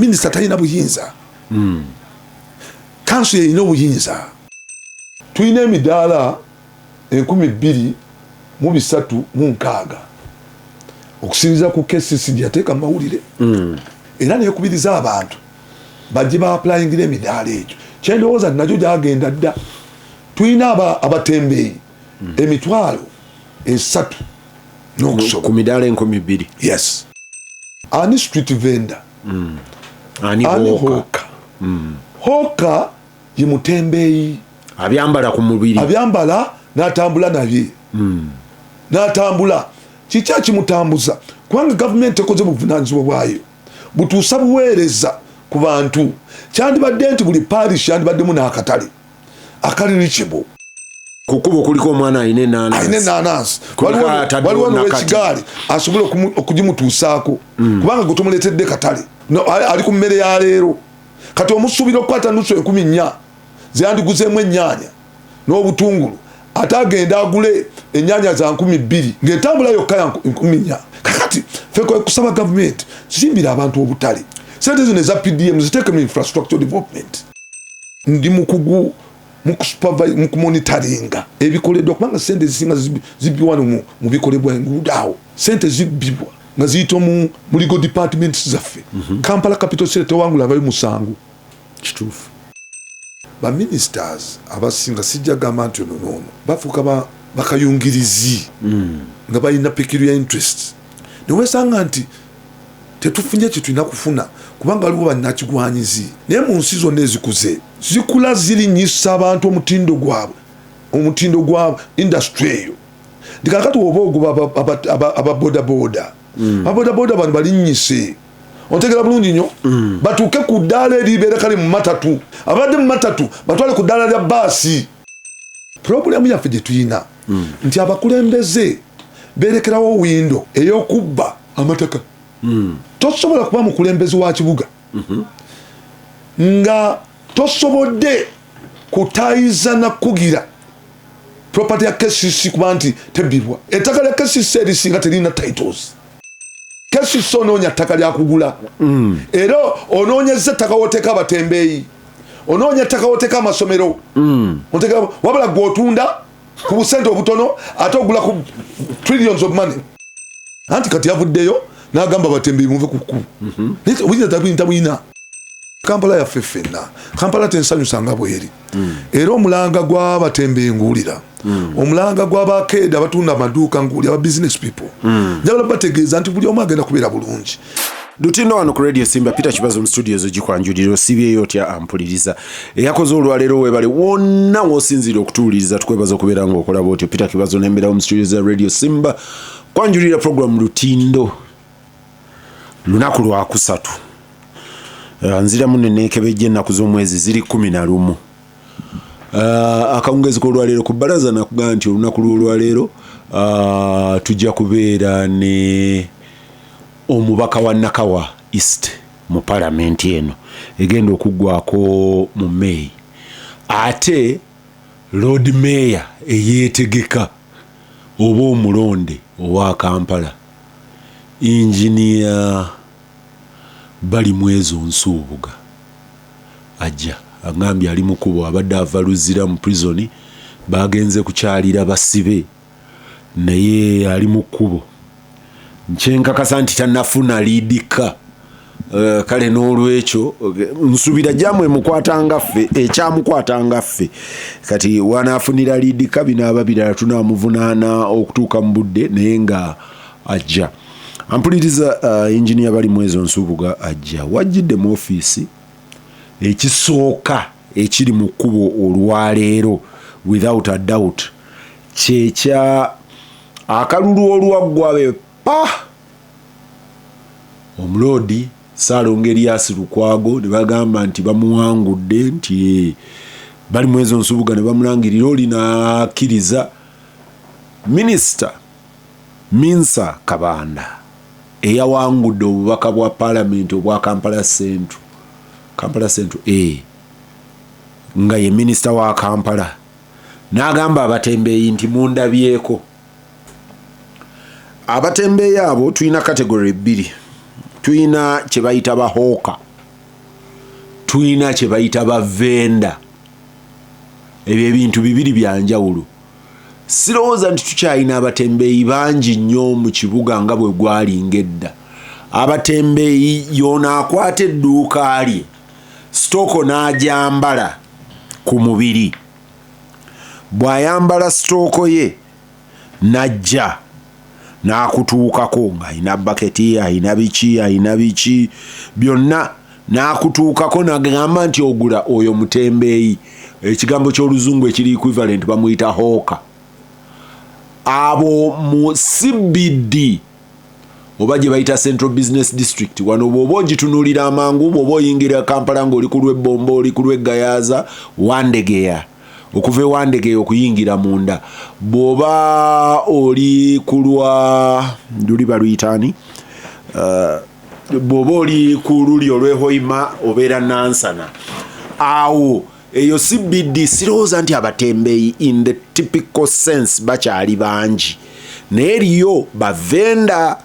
Minister talina buyinza. Council erina obuyinza. Tulina emidaala 2,306 okusinziira ku KCC yateeka mawulire. Era nekubiriza abantu bajje ba applyingira emidaala egyo. Kyendowooza nagyo gyagenda dda. Tulina abatembeeyi emitwalo 3 n'okusobola ku midaala 2,000. Yes. Ani street vendor. Ani hawker. Hawker ye mutembeeyi abyambala ku mubiri, abyambala n'atambula nabye. N'atambula kikya kimutambuza kubanga gavumenti ekoze buvunaanyizibwa bwayo butuusa buweereza ku bantu. Kyandibadde nti buli parish yandibaddemu n'akatale akali reachable. kukubo kuliko omwana ayine enanasi waliwo n'owekigaali asobole okugimutuusaako kubanga gwe tumuleetedde katale ali ku mmere ya leero. Kati omusuubira okukwata nusu 14 zeyandiguzeemu ennyaanya n'obutungulu ate agenda agule ennyaanya za 2,000 ng'entambula yokka ya 14. Kakati ffe kusaba gavumenti zimbira abantu obutale. Sente zino eza PDM ziteeke mu infrastructure development. Ndi mukugu mukumonitaringa ebikoleddwa kubanga sente zisinga zibbibwa mu bikolebwa enguudo awo. Sente zibbibwa nga ziyita mu legal department zaffe. Kampala capital city tewangula abayo 7. Kituufu. Ba ministers abasinga sijja gamba nti ono bafuuka bakayungirizi nga balina peculiar interest. Newesanga nti tetufunye kye tulina kufuna kubanga waliwo bannakigwanyizi. Naye mu nsi zonna ezikuze zikula zirinyisa abantu omutindo gwabwe industry eyo. Ndikakati oba oguba ababodaboda ababodaboda bano balinyise ontegera bulungi nnyo batuuke ku ddaala eribeera kale mu matatu abadde mu matatu batwale ku ddaala lya baasi. Problemu yaffe gye tuyina nti abakulembeze beerekerawo windo ey'okubba amataka. Tosobola kuba mukulembeze wa kibuga nga tosobodde kutayiza na kugira property ya KCC kuba nti tebbibwa. Ettaka lya KCC erisinga terina titles. KCC onoonya ttaka lya kugula. Era onoonyeza ettaka woteeka abatembeeyi, onoonya ettaka woteeka amasomero, wabula gw'otunda ku busente obutono ate ogula ku trillions of money. Anti kati yavuddeyo n'agamba abatembeeyi muve ku kkubo. Buyinza tabuyina. Kampala yaffe ffenna. Kampala tensanyusanga bweri. Era omulanga gw'abatembeeyi nguwulira. Omulanga gw'abakeeda abatunda amaduuka nguwulira aba business people. Njagala bategeeza nti buli omu agenda kubeera bulungi. Lutindo wano ku Radio Simba Peter Kibazo mu studios ogikwanjulira osibyeyo otya ampuliriza. Eyakoze olwaleero webale wonna wosinzira okutuuliriza tukwebaza okubeera ng'okola bwotyo. Peter Kibazo n'embeera mu studios za Radio Simba kwanjulira program Lutindo lunaku lwa 3. Nzira munenekebejje ennaku z'omwezi ziri 11. Akawungezi k'olwaleero ku bbalaza nakugamba nti olunaku lw'olwaleero tujja kubeera ne omubaka wa Nakawa East mu palamenti eno egenda okuggwako mu May. Ate Lord Mayor eyeetegeka oba omulonde owa Kampala Engineer Balimwezo Nsubuga ajja agambye ali mu kubo abadde avaluzira mu prison bagenze kukyalira basibe naye ali mu kubo nkyenkakasa nti tannafuna liidika. Kale n'olwekyo nsubira jamwe mukwatanga ffe ekyamukwatanga ffe kati wanaafunira liidika binaaba birala tunaamuvunaana okutuuka mu budde naye nga ajja. Ampuliriza Engineer Balimwezo Nsubuga ajja wajjidde mu ofiisi ekisooka ekiri mu kkubo olwaleero without a doubt kyekya akalulu olwaggwabe omuloodi Ssaalongo Erias Lukwago ne bagamba nti bamuwangudde nti Balimwezo Nsubuga ne bamulangirira oli n'akkiriza Minisita Minsa Kabanda eyawangudde obubaka bwa Parliament obwa Kampala Central nga ye minisita wa Kampala n'agamba abatembeeyi nti mundabyeko. Abatembeeyi abo tulina kategori 2. Tulina kye bayita bahooka tulina kye bayita bavenda. Ebyo ebintu bibiri byanjawulo. Sirowooza nti tukyalina abatembeeyi bangi nnyo mu kibuga nga bwe gwali ngedda. Abatembeeyi yono akwata edduuka lye sitooko n'agyambala ku mubiri. Bw'ayambala sitooko ye n'ajja n'akutuukako ng'alina baketi, alina biki byonna n'akutuukako n'agamba nti ogula oyo mutembeeyi. Ekigambo ky'oluzungu ekiri equivalent bamuyita hawker. Abo mu CBD oba gye bayita Central Business District wano bw'oba ogitunuulira amangu, bw'oba oyingira Kampala ng'oli ku lw'Ebbombo, oli ku lw'Egayaza, Wandegeya. Okuva Wandegeya okuyingira munda. Bw'oba oli ku lwa luli baluyitaani, bw'oba oli ku luli olw'Ehoima obeera Nansana. Awo eyo CBD sirowooza nti abatembeeyi in the typical sense bakyali bangi. Naye eriyo bavenda.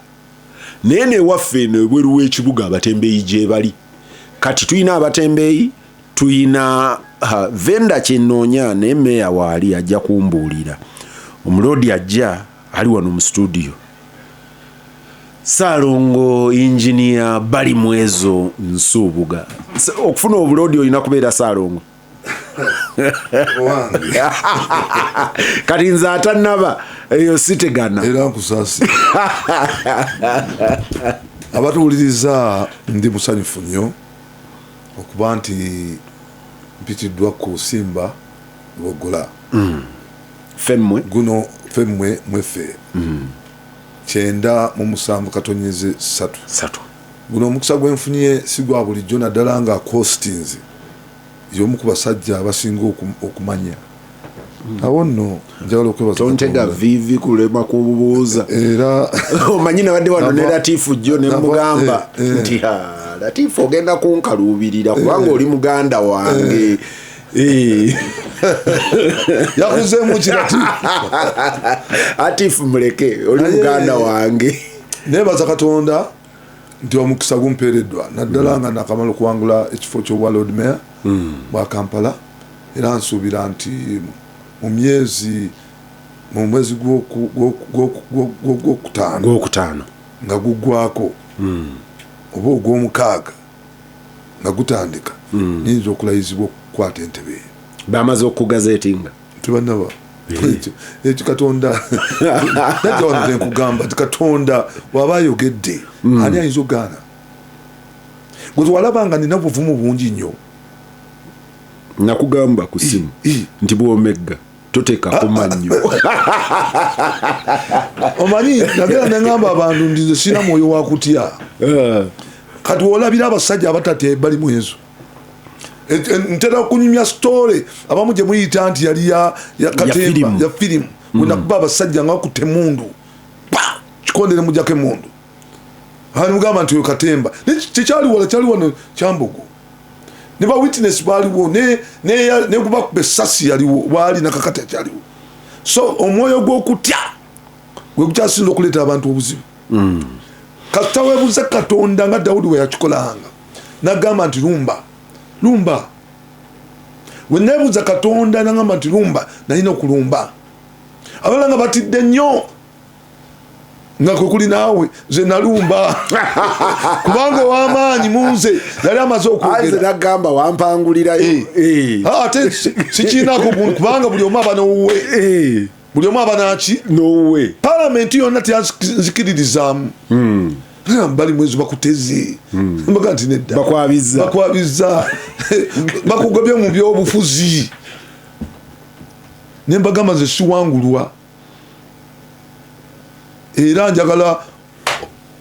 Naye newaffe eno ebweru w'ekibuga abatembeeyi gye bali. Kati tulina abatembeeyi, tulina venda kyenoonya naye meeya waali ajja kumbuulira. Omuloodi ajja ali wano mu studio. Ssaalongo engineer bali mwezo Nsuubuga. Okufuna obuloodi olina kubeera Ssaalongo. Kati nze atannaba eyo sitegana. Era nkusaasi. Abatuwuliriza ndi musanyufu nnyo okuba nti mpitiddwa ku Simba Boggola. Femmwe guno femmwe mweffe 9 katonyeze 3 guno omukisa gwenfunye si gwa bulijjo naddala nga costings y'omu ku basajja abasinga okumanya. Awo nno njagala okwebaza tontega vivi kulema kubuuza era omanyi nabadde wano ne Latifu jjo ne mugamba nti Latifu ogenda kunkaluubirira kubanga oli muganda wange. Yakuzeemu kirati Atifu muleke oli muganda wange. Nebaza Katonda nti omukisa gumpeereddwa naddala nga nakamala okuwangula ekifo ky'obwa Lord Mayor bwa Kampala. Era nsuubira nti mu mwezi gw'okutaano nga guggwako oba ogw'omukaaga nga gutandika niyinza okulayizibwa okukwata entebe. Bamaze okugazeetinga tebannaba ekyo Katonda najja nkugamba nti Katonda waba ayogedde ani ayinza okugaana. Gwe twalaba nga nina buvumu bungi nnyo. Nakugamba ku simu nti bw'omegga toteekako mannyo. Omanyi nagera nengamba abantu nti sina mwoyo wa kutya. Kati olabira abasajja abatate bali mu ezo. Ntera okunyumya story abamu gye muyita nti yali ya katemba ya firimu. Wenakuba abasajja nga bakutte emundu kikondere mujjako emundu. Hani mugamba nti oyo katemba kyali wano Kyambogo. Ne ba witness baliwo ne kuba ku besasi yaliwo bali nakakata kyaliwo. So omwoyo gw'okutya gwe gukyasinza okuleeta abantu obuzibu. Kasita weebuuza Katonda nga Dawudi we yakikolanga n'agamba nti lumba. We neebuuza Katonda n'agamba nti lumba nalina okulumba. Abalala nga batidde nnyo nga kwe kuli naawe nze nalumba kubanga ow'amaanyi mu nze yali amaze okwogera. Nagamba wampangulirayo ate sikiinako kubanga buli omu aba n'owuwe. Buli omu aba naki n'owuwe. Palamenti yonna teyanzikiririzaamu. Bali mwezi bakuteze mbaga nti nedda bakwabiza bakugobye mu by'obufuzi ne mbagamba nze siwangulwa. Era njagala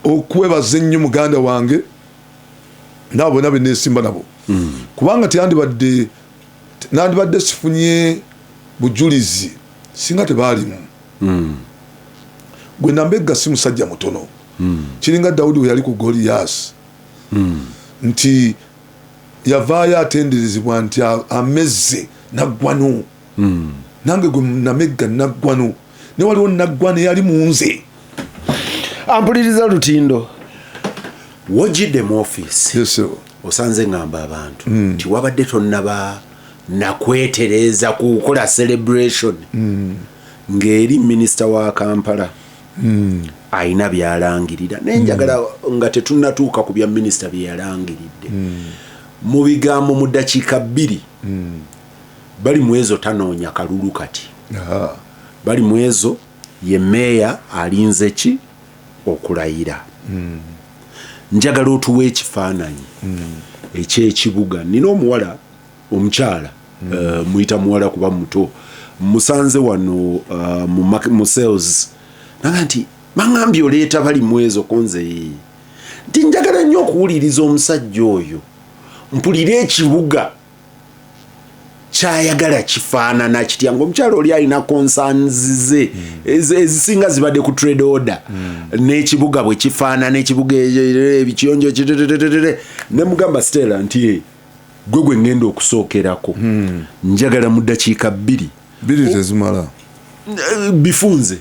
okwebaza ennyo muganda wange n'abo nabe neesimba nabo kubanga nandibadde sifunye bujulizi singa tebaalimu. Gwe Nambegga si musajja mutono. Kiringa Dawudi we yali ku Goliath nti yavaayo atenderezebwa nti amezze naggwano. Nange gwe Nambegga naggwano ne waliwo naggwano eyali mu nze. Ampuliriza Lutindo. wojidde mu office Yes, sir. osanze ngamba abantu nti wabadde tonnaba nakwetereza kukola celebration ng'eri minisita wa Kampala ayina byalangirira naye njagala nga tetunnatuuka ku bya minisita bye yalangiridde mu bigambo mu ddakiika 2 bali mu ezo tanoonya kalulu kati bali mu ezo ye meeya alinze ki okulayira njagala otuwa ekifaananyi ekyekibuga nina omuwala omukyala muyita muwala kuba muto musanze wano mu sales naga nti baŋambye oleeta bali mu ezo konze nti njagala nnyo okuwuliriza omusajja oyo mpulire ekibuga kyayagala kifaanana kitya ng'omukyala oli alina concerns ezisinga zibadde ku trade order n'ekibuga bwe kifaanana ekibuga ebikiyonjo ne mugamba Stella nti gwe ngenda okusookerako njagala mu ddakiika 2 tezimala bifunze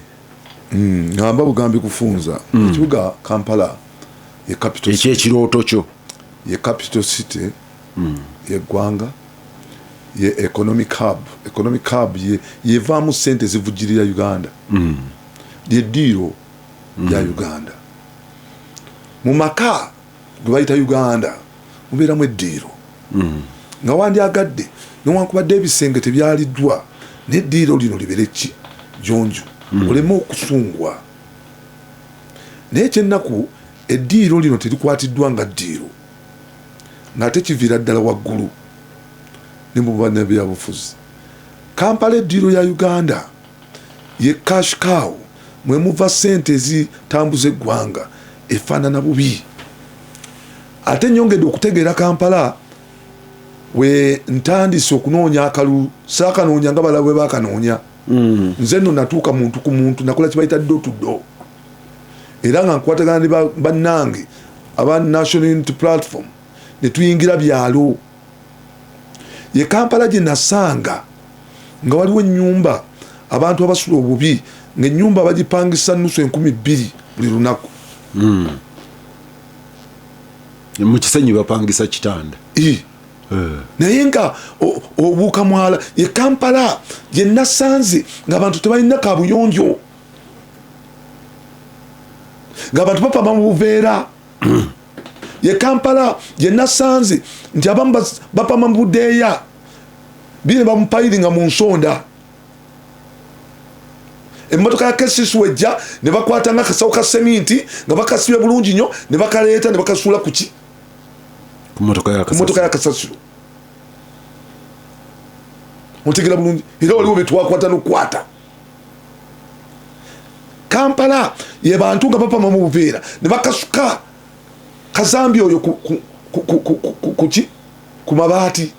ngamba bugambi kufunza ekibuga Kampala ye capital ekyekirooto kyo ye capital city yeggwanga ye economic hub yevaamu sente zivugirira Uganda lye ddiiro lya Uganda mu maka gwe bayita Uganda mubeeramu eddiiro nga wandyagadde newankubadde ebisenge tebyaliddwa n'eddiiro lino libere ki jonju oleme okusungwa naye kyennaku eddiiro lino terikwatiddwa nga ddiiro ng'ate kiviira ddala waggulu ne mu bannabyabufuzi Kampala eddiiro ya Uganda ye cash cow mwe muva ssente ezitambuza eggwanga efaanana bubi ate nyongedde okutegeera Kampala we ntandise okunoonya akalulu saakanoonya nga balabe baakanoonya nze nno natuuka muntu ku muntu nakola kibayita door to door era nga nkwatagana ne bannange aba National Unity Platform ne tuyingira byalo ye Kampala gye nasanga nga waliwo ennyumba abantu abasula obubi ng'ennyumba bagipangisa nusu 2,000 buli lunaku mu kisenyi bapangisa kitanda naye nga obuuka mwala ye Kampala gye nasanze ng'abantu tebalina kabuyonjo ng'abantu bapama mu buveera ye Kampala gye nasanze nti abamu bapama mu budeeya bine bamupayiringa mu nsonda emmotoka ya KCC wejja ne bakwata nga akasawo ka seminti nga bakasibye bulungi nnyo ne bakaleeta ne bakasuula ku ki ku mmotoka ya kasasiro otegera bulungi era waliwo betwakwata n'okukwata Kampala ye bantu nga bapama mu buveera ne bakasuka kazambi oyo kuki ku mabaati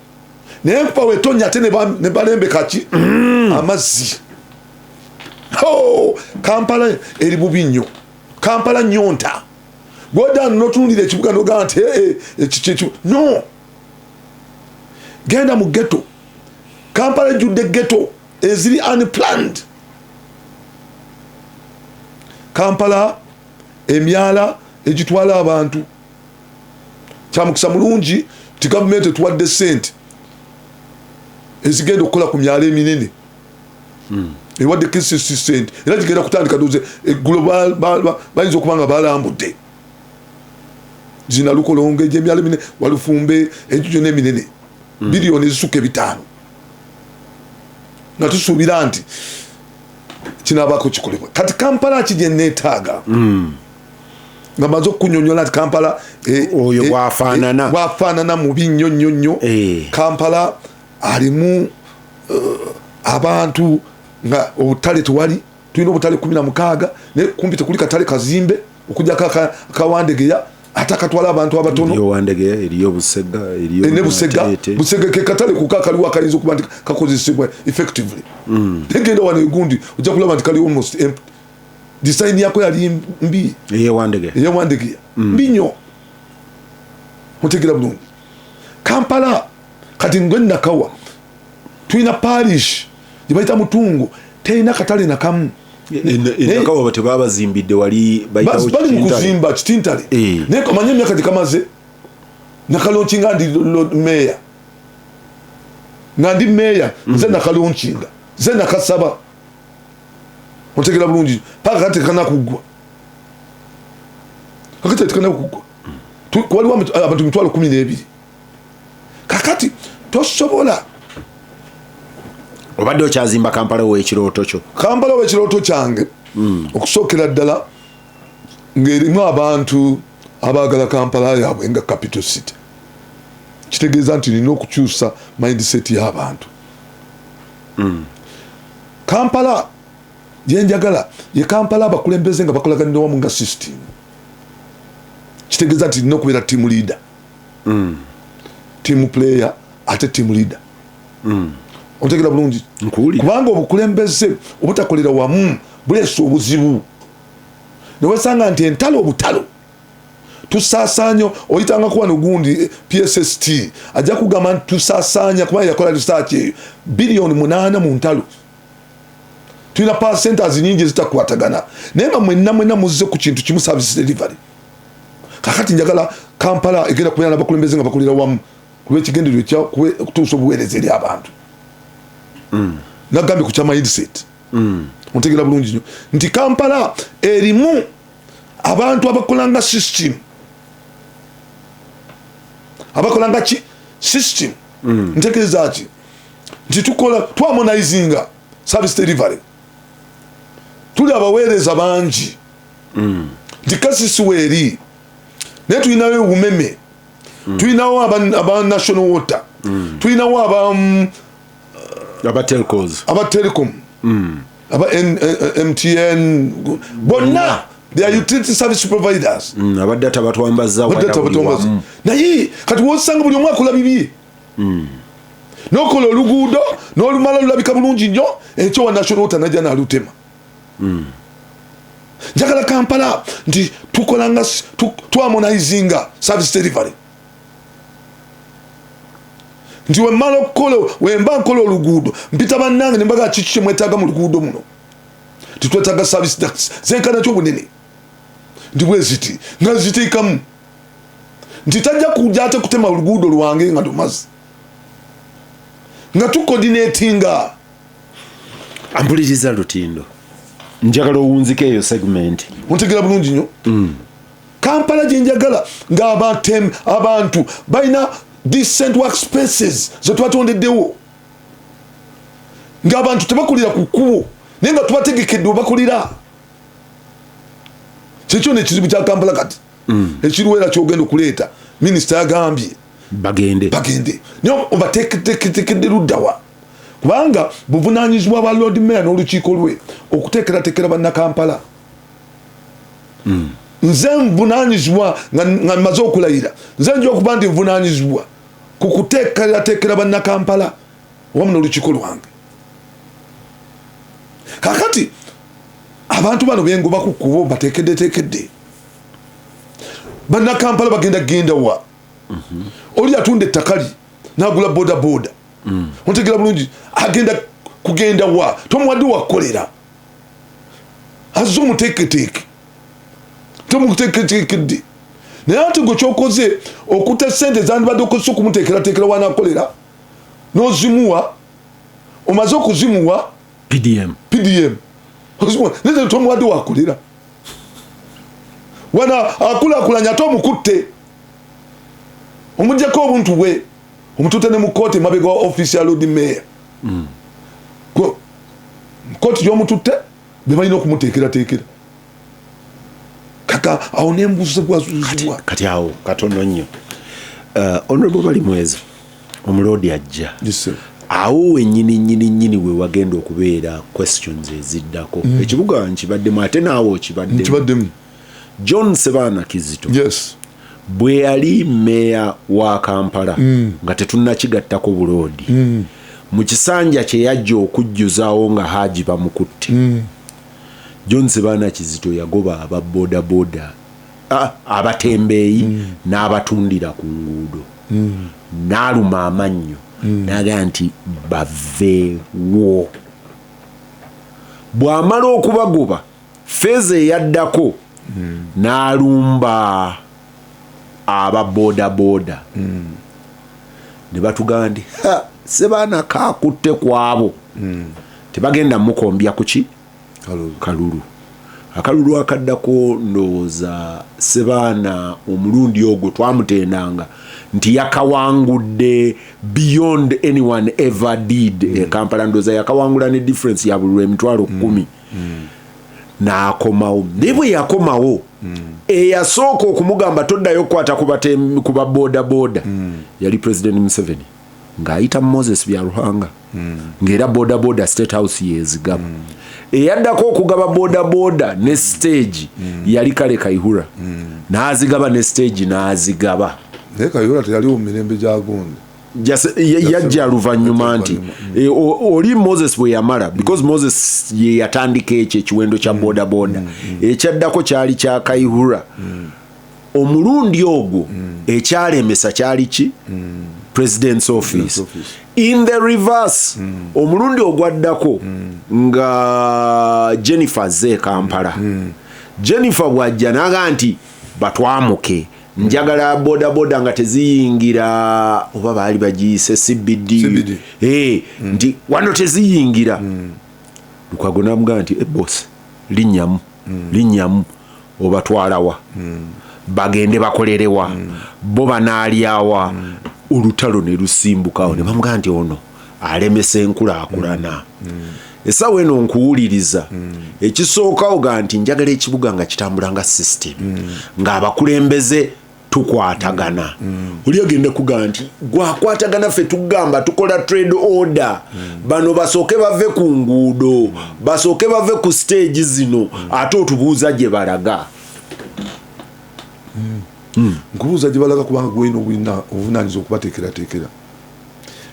naye nkupa wetonya ate ne balembeka ki amazzi Kampala eri bubi nnyo Kampala nyonta gwodaano notunulira ekibuga nogaa nti no genda mu ghetto Kampala ejjudde ghetto eziri unplanned Kampala emyala egitwala abantu kyamukisa mulungi ti gavumenti etuwadde sente ezigenda okukola ku myala eminene ewadde KCC sente era gigenda kutandika doze eggulo bayinza okuba nga balambudde zina lukolonge egy'emyala eminene walufumbe enjujo n'eminene biliyoni ezisuka 5 nga tusuubira nti kinaabako kikolebwa kati Kampala kigye neetaaga nga maze okunyonyola nti Kampala oyo bwafaanana mubi nnyo nnyo nnyo Kampala alimu abantu nga obutale tewali tulina obutale 16 naye kumpi tekuli katale kazimbe okujjako akawandegeya ate akatwala abantu abatono ne busega ke katale kuka kaliwo akayinza okuba nti kakozesebwa effectively tegenda wano egundi ojja kulaba nti kali almost empty design yako yali mbi eyewandegeya mbi nnyo mutegeera bulungi Kampala kati ngwe nakawa tulina parish gye bayita Mutungo terina katale nakamu endaka baba tebabazimbidde wali bali mu kuzimba kitintale naye kamanye emyaka gyekamaze nakalonkinga ndi meya nga ndi meya nze nakalonkinga nze nakasaba otegera bulungi paka kati kanakuggwa kakati tekanakuggwa waliwo abantu 12,000 kakati tosobola obadde okyazimba Kampala w'ekirooto kyo Kampala w'ekirooto kyange okusookera ddala ng'erimu abantu abaagala Kampala yaabwe nga capital city kitegeeza nti nina okukyusa mindset y'abantu Kampala yenjagala ye Kampala abakulembeze nga bakolaganira wamu nga system kitegeeza nti nina okubeera team leader team player ate team leader otegera bulungi kubanga obukulembeze obutakolera wamu buleesa obuzibu newesanga nti entalo obutalo tusaasaanya oyitanga kuwano gundi PSST ajja kugamba nti tusaasaanya kubanga yakola research eyo billion 8 mu ntalo tulina percentage nyingi zitakwatagana naye nga mwenna muzze ku kintu kimu service delivery kakati njagala Kampala egenda kubeera n'abakulembeze nga bakolera wamu kulw'ekigendererwa okutuusa obuweereza eri abantu nagambye ku kya mindset ontegera bulungi nnyo nti Kampala erimu abantu abakolanga system abakolanga ki system ntekereza ki nti tukola twamonizinga service delivery tuli abaweereza bangi nti kasisi weeri naye tulinawo obumeme tulinawo aba national water tulinawo aba telecom aba MTN bonna they are utility service providers abadata batwambaza naye kati wosanga buli omwaka ola bibye nokola oluguudo n'olumala lulabika bulungi nnyo ekyo wa national water najja nalutema njagala Kampala nti tukolanga twamonizinga service delivery nti wemala okukola wemba nkola oluguudo mpita bannange nembaga kiki kyemwetaaga mu luguudo muno titwetaaga service ducts zenkana kyobunene nti bweziti nga ziteekamu nti tajja kujja ate kutema oluguudo lwange nga lumazi nga tucoordinatinga ampuliriza Lutindo njagala owunzika eyo segment ontegera bulungi nnyo Kampala gyenjagala ng'abantu balina decent workspaces zetwatondeddewo ng'abantu tebakulira ku kkubo naye nga tubategekedde webakulira kyekyo nekizibu kya Kampala kati ekiruwera kyogenda okuleeta minisita yagambye bagende naye obateekedde luddawa kubanga buvunanyizibwa bwa Lord Mayor n'olukiiko lwe okuteekerateekera bannakampala nze nvunanyizibwa nga maze okulayira nze nja okuba ndi nvunanyizibwa ku kuteekerateekera bannakampala wamu n'olukiiko lwange kakati abantu bano bengoba ku kkubo bateekeddeteekedde bannakampala bagenda wa oli atunda ettakali n'agula bodaboda ontegera bulungi agenda kugenda wa tomuwadde wakolera azze omuteeketeeke tomuteeketeekedde naye ate gwe kyokoze okutta sente zandibadde okozesa okumuteekerateekera wanakolera n'ozimuwa omaze okuzimuwa PDM naye tomuwadde wakolera wana akulakulanya ate omukutte omuggyako obuntu bwe omutuute ne mu kooti mabega wa office ya Lord Mayor kooti gy'omututte be balina okumuteekerateekera kaka awo nembuzibwazuzibwa kati awo katono nnyo honorable Balimwezi omuloodi ajja awo wennyini we wagenda okubeera questions eziddako ekibuga nkibaddemu ate naawe okibaddemu John Sebaana Kizito bwe yali meya wa Kampala nga tetunnakigattako buloodi mu kisanja kye yajja okujjuzaawo nga Haji bamukutte John Sebaana Kizito yagoba ababodaboda abatembeeyi n'abatundira ku nguudo n'aluma amannyo naga nti baveewo bw'amala okubagoba Feza eyaddako n'alumba aba boda ne batugamba nti Sebaana kaakutte kwabo tebagenda mukombya kuki kalulu akalulu akaddako ndowooza Sebaana omulundi ogwo twamutendanga nti yakawangudde beyond anyone ever did Kampala ndowooza yakawangula ne difference ya buli emitwalo 10 n'akomawo naye bwe yakomawo eyasooka okumugamba toddayo okukwata ku baboda yali President Museveni ng'ayita Moses Byaruhanga ng'era boda State House yezigaba eyaddako okugaba boda ne stage yali Kale Kaihura n'azigaba ne stage n'azigaba naye Kaihura teyali mu mirembe gya Gundi yajja luvannyuma nti oli Moses bwe yamala because Moses ye yatandika ekyo ekiwendo kya boda ekyaddako kyali kya Kaihura omulundi ogwo ekyalemesa kyali ki President's Office. In the reverse omulundi ogwaddako nga Jennifer ze Kampala Jennifer bwajja naga nti batwamuke njagala boda nga teziyingira oba baali bagiyise CBD nti wano teziyingira Lukwago namugamba nti boss linnyamu obatwalawa bagende bakolerewa bo banaalyawa olutalo ne lusimbukawo ne bamugamba nti ono alemesa enkulaakulana essaawa eno nkuwuliriza ekisookawo ga nti njagala ekibuga nga kitambula nga system ng'abakulembeze tukwatagana oli agenda kugamba nti gwakwatagana ffe tugamba tukola trade order bano basooke bave ku nguudo basooke bave ku stage zino ate otubuuza gye balaga nkubuuza gye balaga kubanga gwena obuvunaanyizibwa okubateekerateekera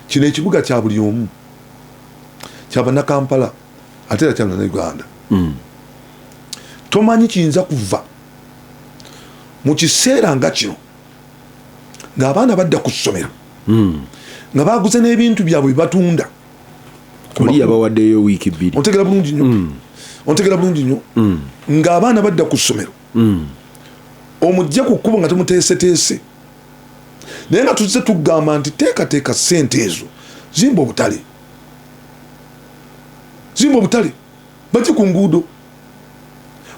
kino ekibuga kya buli omu kyabannakampala ate era kyabana Uganda tomanyi kiyinza kuva mu kiseera nga kino ng'abaana badda ku ssomero nga baguze n'ebintu byabwe bibatunda oli yabawaddeyo wiiki 2 ontegera bulungi nnyo ng'abaana badda ku ssomero omujja ku kkubo nga temuteeseteese naye nga tuzze tugamba nti teekateeka ssente ezo zimba obutale bajje ku nguudo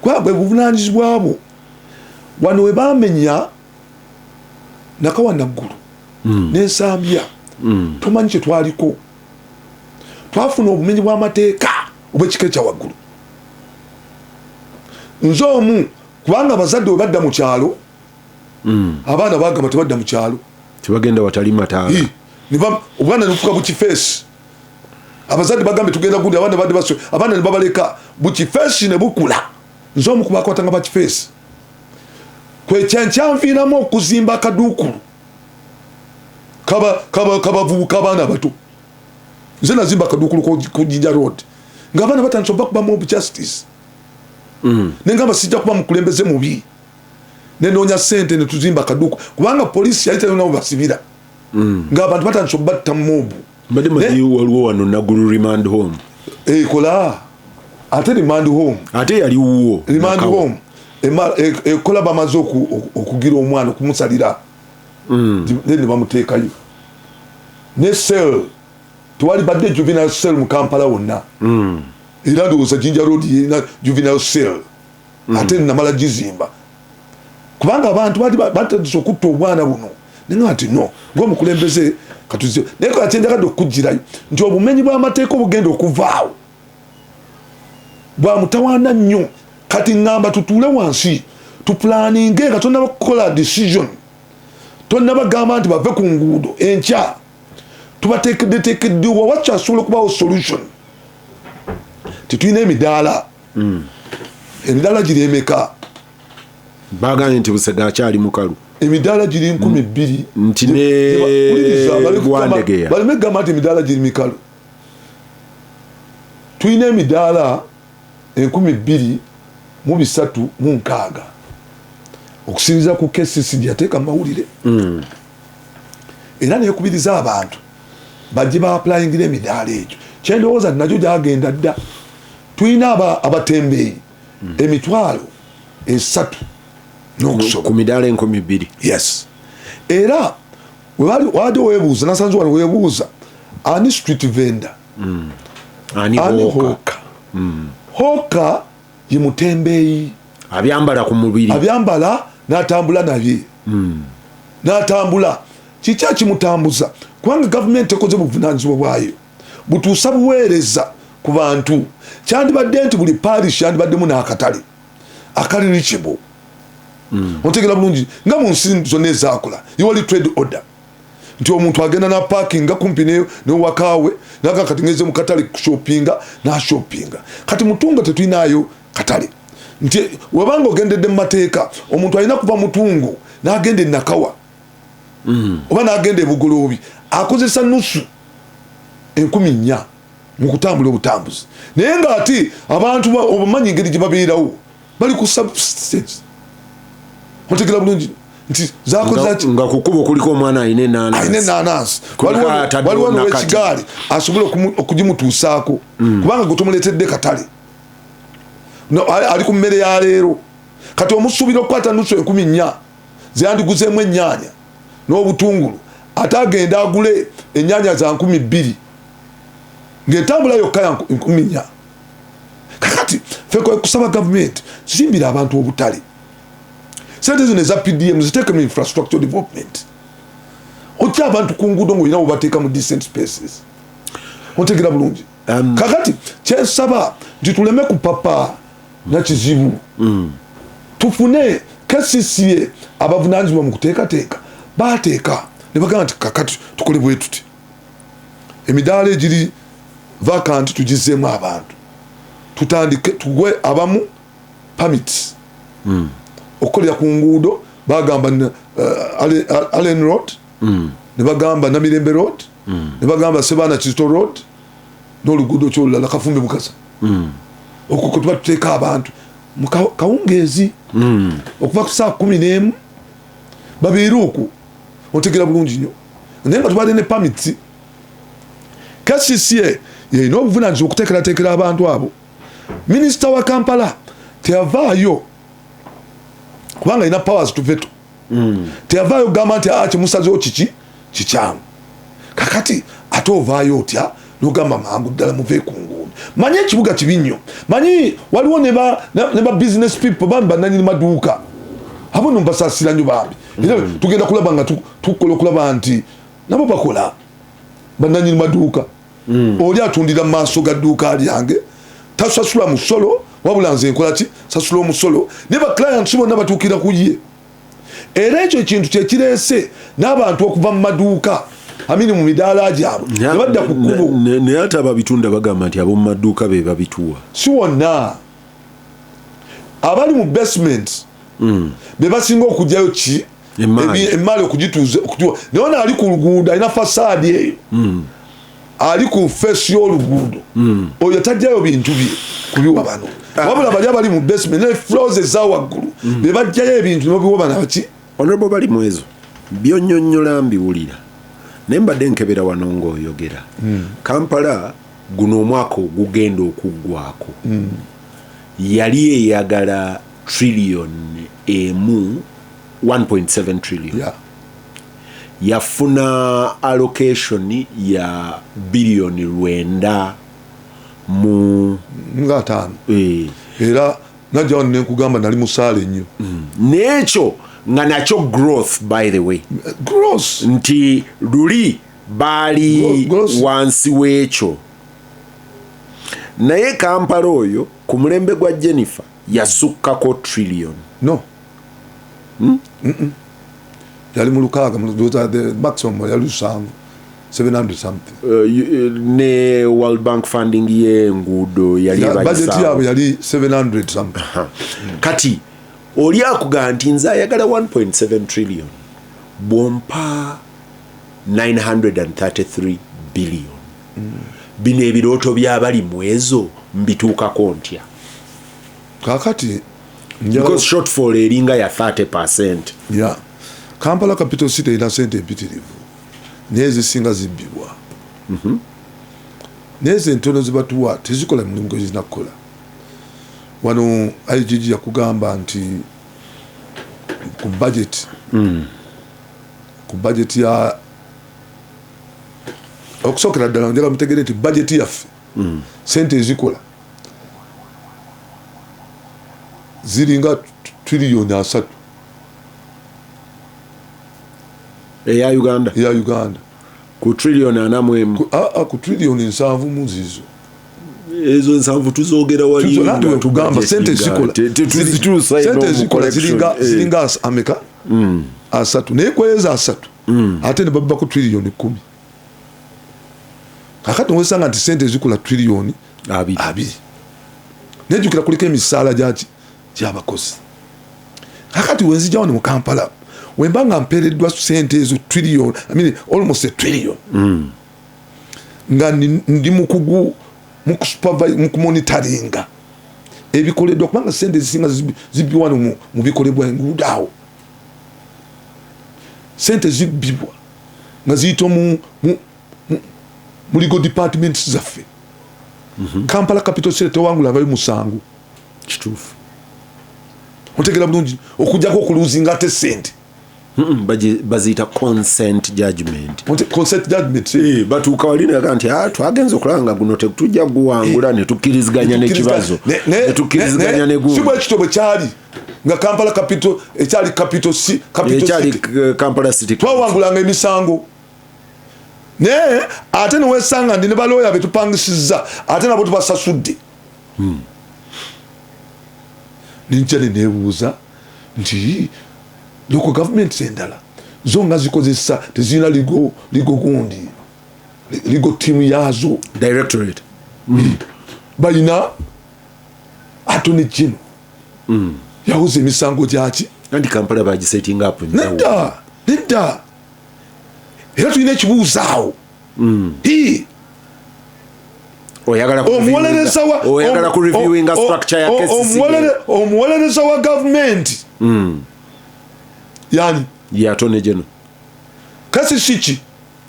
kuba bwe buvunaanyizibwa bwo wano we baamenya Nakawa Naggulu n'ensambya tomanyi kye twaliko twafuna obumenyi bw'amateeka obw'ekika kya waggulu nze omu kubanga abazadde we badda mu kyalo abaana bagamba tebadda mu kyalo tebagenda watali mataala obwana nebufuka bukifeesi abazadde bagambe tugenda gundi abaana ne babaleka bukifeesi ne bukula nze omu kubakwatanga bakifeesi kwekyankyanviiramu okuzimba akaduukulu kabavubuka abaana bato nze nazimba akaduukulu ku Jinja Road ng'abaana batandise okuba mob justice nengamba sijja kuba mukulembeze mubi nenoonya ssente netuzimba akaduukulu kubanga poliisi yali talina basibira ng'abantu batandise okubatta mobu mbadde manyi waliwo wano Naggulu remand home kola ate remand home ate yali wuwo remand home ekola bamaze okugira omwana okumusalira ne bamuteekayo ne cell tewali badde juvenile cell mu Kampala wonna era ndowooza Jinja Road yerina juvenile cell ate namala gizimba kubanga abantu batandise okutta obwana buno nenga ati no ng'omukulembeze katuzi naye ko atendekadde okugirayo nti obumenyi bw'amateeka obugenda okuvaawo bwamutawaana nnyo kati ngamba tutuule wansi tupulaninge nga tonnaba kukola decision tonnaba gamba nti bave ku nguudo enkya tubateekeddeteekeddewa wakyasobola okubaawo solution titulina emidaala emidaala giri emeka baganye nti Busega akyali mukalu emidaala giri 2,000 nti ne Bwandegeya baleme gamba nti emidaala giri mikalu tulina emidaala 2,306 okusinziira ku KCC gyateeka mawulire era neekubiriza abantu bajje baapulayingira emidaala egyo kyendowooza nakyo gyagenda dda tulina abatembeeyi emitwalo 3 n'okusobola ku midaala 200. yes era wadde weebuuza nasanze wano weebuuza ani street vendor ani hawker hawker ye mutembeeyi abyambala ku mubiri abyambala n'atambula nabye n'atambula kikya kimutambuza kubanga gavumenti ekoze buvunaanyizibwa bwayo butuusa buweereza ku bantu kyandibadde nti buli parish yandibaddemu n'akatale akali reachable otegera bulungi nga mu nsi zonna ezaakola yewali trade order nti omuntu agenda na parking nga kumpi newakaawe naga kati ngeze mu katale kushopinga n'ashopinga kati mutunga tetulinayo katale nti webanga ogendedde mu mateeka omuntu alina kuva mutungo n'agenda enakawa oba n'agenda ebugoloobi akozesa nusu 4,000 mu kutambula obutambuzi naye nga ati abantu obumanyi engeri gye babeerawo bali ku substance otegera bulungi nti zakozaki nga kukuba kuliko omwana ayina enanasi waliwo nowekigaali asobole okugimutuusaako kubanga gwe tomuleetedde katale ali ku mmere ya leero kati omusuubira okukwata nusu 4,000 zeyandiguzeemu ennyaanya n'obutungulu ate agenda agule ennyaanya za 2,000 ng'entambula yokka ya 4,000 kakati ffe kusaba gavumenti zimbira abantu obutale sente zino eza PDM ziteeke mu infrastructure development otya abantu ku nguudo ng'olina obateeka mu decent spaces otegera bulungi kakati kyensaba nti tuleme kupapa nakizibu tufune KCCA abavunaanyizibwa mu kuteekateeka bateeka ne bagamba nti kakati tukole bwe tuti emidaala egiri vacant tugizeemu abantu tutandike tugwe abamu permits okukolera ku nguudo bagamba Allen Road ne bagamba Namirembe Road ne bagamba Sebana Kizito Road n'oluguudo kyolulala Kafumbe Bukasa okwo kwe tuba tuteeka abantu mu kawungeezi okuva ku saa 11 babeere okwo otegera bulungi nnyo naye nga tubadde ne permits KCCA yeyina obuvunaanyizibwa okuteekerateekera abantu abo minisita wa Kampala teyavaayo kubanga alina powers to veto teyavaayo gamba nti kyemusazeho kikyangu kakati ate ovaayo otya nogamba mangu ddala muve ku nguudo manyi ekibuga kibi nnyo manyi waliwo ne ba business people bambi bannanyini maduuka abo no mbasaasira nnyo bambi era tugenda kulaba nga tukola okulaba nti nabo bakola bannanyini maduuka oli atundira mu maaso ga dduuka lyange tasasula musolo wabula nze nkola ki sasula omusolo ne ba clients bonna batuukira ku ye era ekyo ekintu kyekireese n'abantu okuva mu maduuka amini mu midaala gyabwe ne badda ku kkubo naye ate ababitunda bagamba nti ab'omu maduuka be babituwa si wonna abali mu basement be basinga okugyayo ki emaali okugituuza naye ono ali ku luguudo alina fasaadi eyo ali ku feesi y'oluguudo oyo tajjayo bintu bye kubiwa bano wabula bali abali mu basement ne floors eza waggulu be bajjayo ebintu nobiwa bana baki honorable bali mu ezo byonnyonnyola mbiwulira naye mbadde nkebera wano ng'oyogera Kampala guno omwaka ogugenda okuggwako yali eyagala trillion emu 1.7 trillion yafuna allocation ya bilioni 9 mu nga 5 era najja wano nenkugamba nali musaale nnyo n'ekyo nga nakyo growth by the way growth nti luli baali wansi w'ekyo naye Kampala oyo ku mulembe gwa Jennifer yasukkako trillion no yali mu 6 the maximum yali 700 something ne World Bank funding y'enguudo yali budget yabwe yali 700 something kati oli akugamba nti nze ayagala 1.7 trillion bwompa 933 billion bino ebirooto by'abali mu ezo mbituukako ntya kakati because shortfall eringa ya 30%. Yeah. Kampala capital city ina sente empitirivu nezisinga zibbibwa neze entono zibatuwa tezikola mulimu gwe zinakola wano IGG yakugamba nti ku budget ya okusokera ddala njagala mutegere nti budget yaffe sente ezikola ziringa trillion 3 eya Uganda ku trillion 4 ku trillion 7 muzizo ezo nsanvu tuzogera wali ndio tugamba sente zikola sente zikola ziringa ameka asatu nekweza asatu ate ne babba ku trillion 10 kakati wesanga nti sente zikola trillion 2 nejukira kuliko emisala gy'abakozi kakati wenzija wano mu Kampala wembanga mpereddwa sente ezo trillion almost a trillion nga ndi mukugu mukumonitoringa ebikoleddwa kubanga sente zisinga zibbibwa mu bikolebwa enguudo awo sente zibbibwa nga ziyita mu legal departments zaffe Kampala capital city tewangula bali musangu kituufu otegera bulungi okujjako okuluzinga ate sente baziyita consent judgment batuuka wali naga nti twagenza okulanga guno tetujja guwangula netukkiriziganya nekibazo netukkiriziganya negundi si bwe kitobwe kyali nga Kampala capital ekyali capital Kampala city twawangulanga emisango naye ate newesanga ndi ne balooya betupangisiza ate nabo tubasasudde ninja neneebuuza nti local government endala zo nga zikozesa tezirina ligo gundi ligo team yazo directorate balina attorney general yahuza emisango gyaki andi Kampala bagisetting up nedda era tulina ekibuuzaawo oyagala ku reviewing structure ya omuwolereza wa government yani ya attorney general kasi siki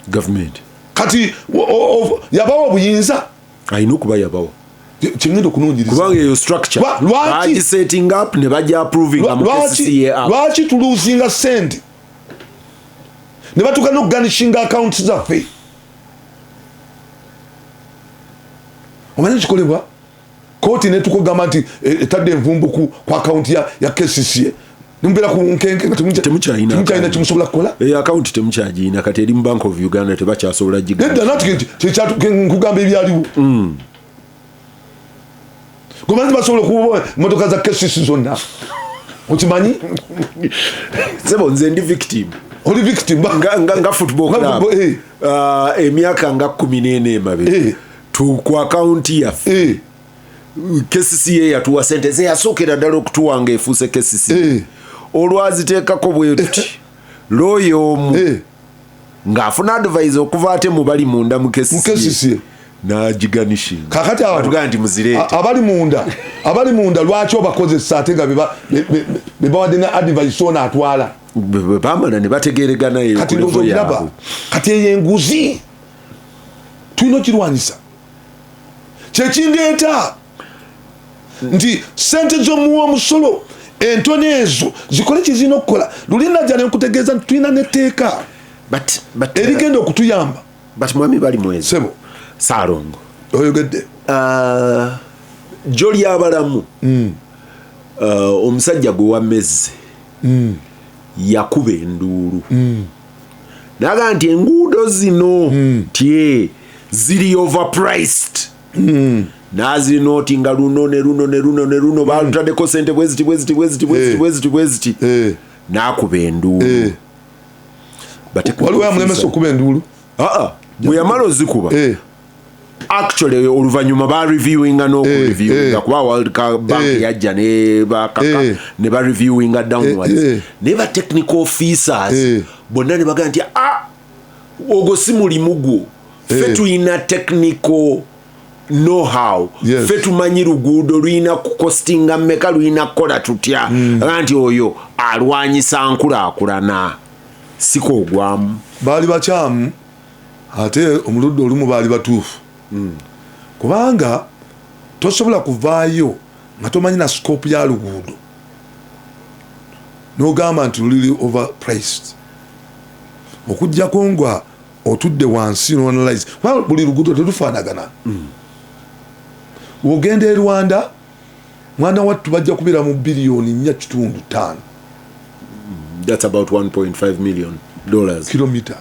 government kati yabawo obuyinza ayina okuba yabawo kyengenda okunoonyereza kubanga eyo structure baagi setting up ne bajja approving lwaki tuluzinga sente ne batuuka n'okuganishinga accounts zaffe omanyi kikolebwa kooti netukugamba nti etadde envumbu ku account ya KCCA nimbeera ku nkenke temukyalina kimusobola kukola account temukyagiyina kati eri mu Bank of Uganda tebakyasobola nedda nati nkugamba ebyaliwo gomanzi basobola okuba emotoka za KCCA zonna okimanyi sebo nze ndi victim oli victim nga football club emyaka nga 14 emabega ku account yaffe KCCA yatuwa sente zeyasookera ddala okutuwanga efuuse KCCA olwaziteekako bwe tuti looya omu ng'afuna advise okuva ate mu bali munda mu KCCA n'agiganishinga kakati atugaa nti muzireete abali munda lwaki obakozesa ate nga bebawadde ne advise ona atwala bamala ne bategeregana eyokulevo yaabwe kati eyo enguzi tulina okirwanyisa kyekindeeta nti sente z'omuwa omusolo entono ezo zikole kizina okukola luli najja nenkutegeeza nti tulina netteeka erigenda okutuyamba mwami bali mwezi sebo Saalongo oyogedde jjo lyabalamu omusajja gwe wammezze yakuba enduulu naga nti enguudo zino tye ziri overpriced nazinootinga luno ne luno balutaddeko sente bweziti nakuba enduulu waliwo yamulemesa okuba enduulu bwe yamala ozikuba actually oluvanyuma ba reviewinga n'okureviewinga kuba World Bank yajja ne bakaka ne ba reviewinga downwards ne ba technical officers bonna ne baga nti ogwo si mulimu gwo ffe tulina technical know-how ffe tumanyi luguudo luyina kukostinga mmeka luyina kukola tutya nti oyo alwanyisa nkulaakulana siko ogwamu baali bakyamu ate omuludde olumu baali batuufu kubanga tosobola kuvaayo nga tomanyi na scope ya luguudo n'ogamba nti luli overpriced okujjako nga otudde wansi n'analyze buli luguudo terufaanagana. Ogenda e Rwanda mwana wattu bajja kubeera mu biliyoni 4.5. That's about $1.5 million kilometer.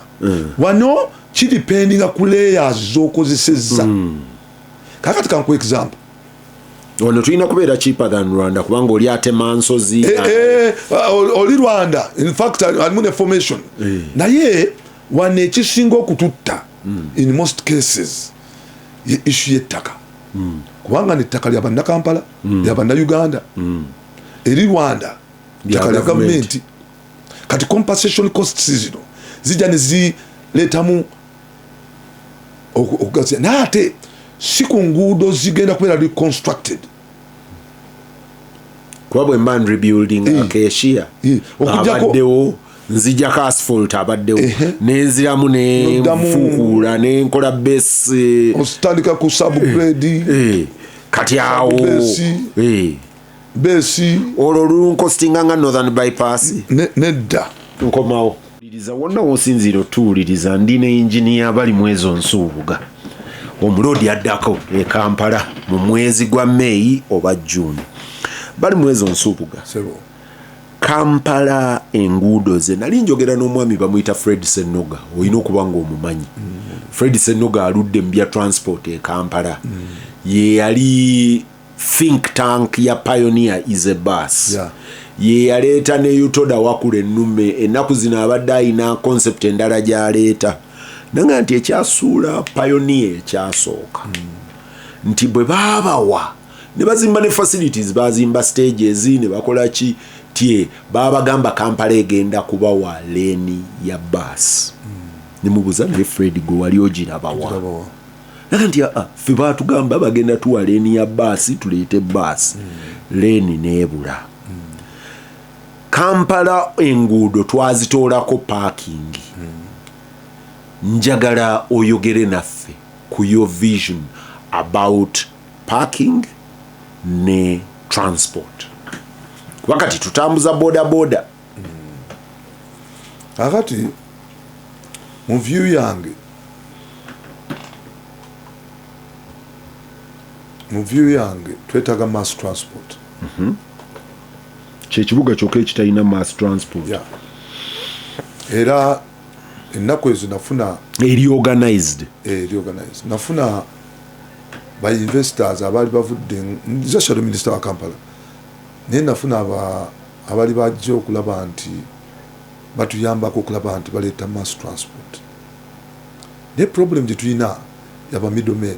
Wano kidipendinga ku layers z'okozesezza. Kakati kanku example. Wano tulina kubeera cheaper than Rwanda kubanga oli atema nsozi. Oli Rwanda in fact alimu ne formation. Naye wane ekisinga okututta in most cases ye issue y'ettaka. Kubanga n'ettaka lya banna Kampala, lya banna Uganda, eri Rwanda ettaka lya gavumenti. Kati compensation costs zino zijja ne zireetamu okugazia naate si ku nguudo zigenda kubeera reconstructed. Kuba bwe mba rebuilding Acacia abaddewo nzijjako asphalt abaddewo nenziramu nenfuukuula nenkola base ositandika ku subgrade kati awo besi olwo lunkostinga nga Northern Bypass nedda nkomawo liriza wonna wosinziira otuwuliriza ndi ne engineer bali mwezo nsuubuga omuloodi addako e Kampala mu mwezi gwa May oba June bali mwezo nsuubuga Kampala enguudo ze nali njogera n'omwami bamuyita Fred Senoga olina okuba ng'omumanyi. Fred Senoga aludde mu bya transport e Kampala ye yali think tank ya Pioneer is a bus ye yaleeta ne Utoda Wakula ennume ennaku zino abadde ayina concept endala gy'aleeta nanga nti ekyasuula Pioneer ekyasooka nti bwe baabawa ne bazimba ne facilities bazimba stages ne bakola ki tie babagamba Kampala egenda kubawa leeni ya bus ne mubuza ne Fred go wali ogirabawa nanga nti ffe baatugamba bagenda tuwa leeni ya bus tuleete bus leeni neebula Kampala enguudo twazitoolako parking njagala oyogere naffe ku your vision about parking ne transport wakati tutambuza boda boda. Akati mu view yange twetaaga mass transport. Kyekibuga kyokka ekitalina mass transport. Era ennaku ezo nafuna organized nafuna by investors abali bavudde nze shadow minister wa Kampala naye nafuna abali bajja okulaba nti batuyambako okulaba nti baleeta mass transport. Naye problem gye tulina yaba middlemen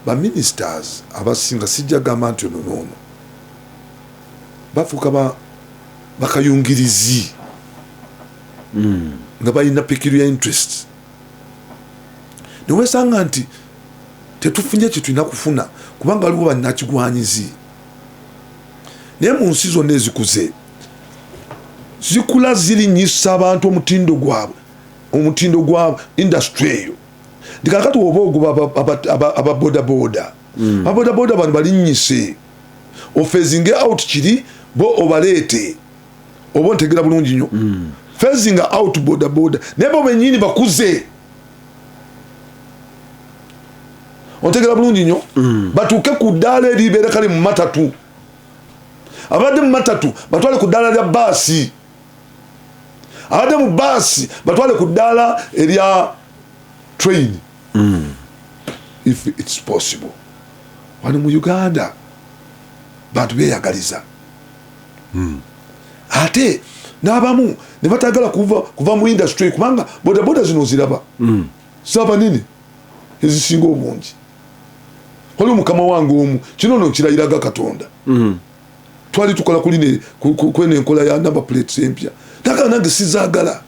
ba ministers abasinga sijja gamba nti ono bafuuka bakayungirizi nga balina peculiar interest newesanga nti tetufunye kye tulina kufuna kubanga waliwo bannakigwanyizi. Naye mu nsi zonna ezikuze zikula zirinyisa abantu omutindo gwa industry eyo nti kakati oba oguba ababodaboda ababodaboda bano balinyise ofezinge out kiri bo obaleete oba ontegera bulungi nnyo phasing out bodaboda naye bo benyini bakuze ontegera bulungi nnyo batuuke ku ddaala eribeera kale mu matatu abadde mu matatu batwale ku ddaala lya baasi abadde mu baasi batwale ku ddaala erya train if it's possible. Wano mu Uganda bantu beyagaliza ate n'abamu ne batagala kuva mu industry kubanga bodaboda zino ziraba saba nini ezisinga obungi. Oli mukama wange omu kino no kirayiraga Katonda twali tukola kuline kwene enkola ya number plates empya naga nange sizaagala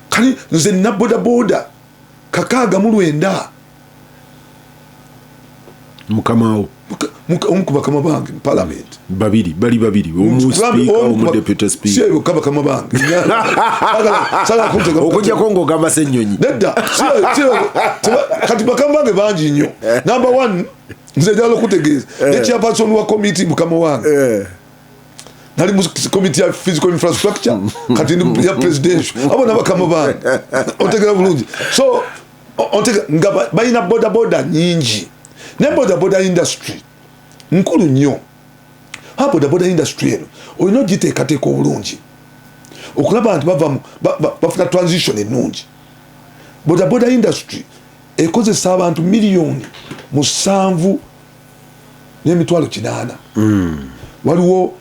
kali nze na bodaboda 690 mukamawo omukuba kama bange mu parliament babiri omu speaker omu deputy speaker siyo kaba kama bange sala kuntega okujja kongo gamba senyonyi nedda siyo kati bakama bange bangi nnyo number 1 nze njagala okutegeeza ne chairperson wa committee mukama wange nali mu committee ya physical infrastructure kati ndi ya presidential abo nabakama bange otegera bulungi so nga balina boda nyingi ne boda industry nkulu nnyo ha boda industry eno olina ogiteekateeka obulungi okulaba nti bafuna transition ennungi boda industry ekozesa abantu miliyoni 7.8 waliwo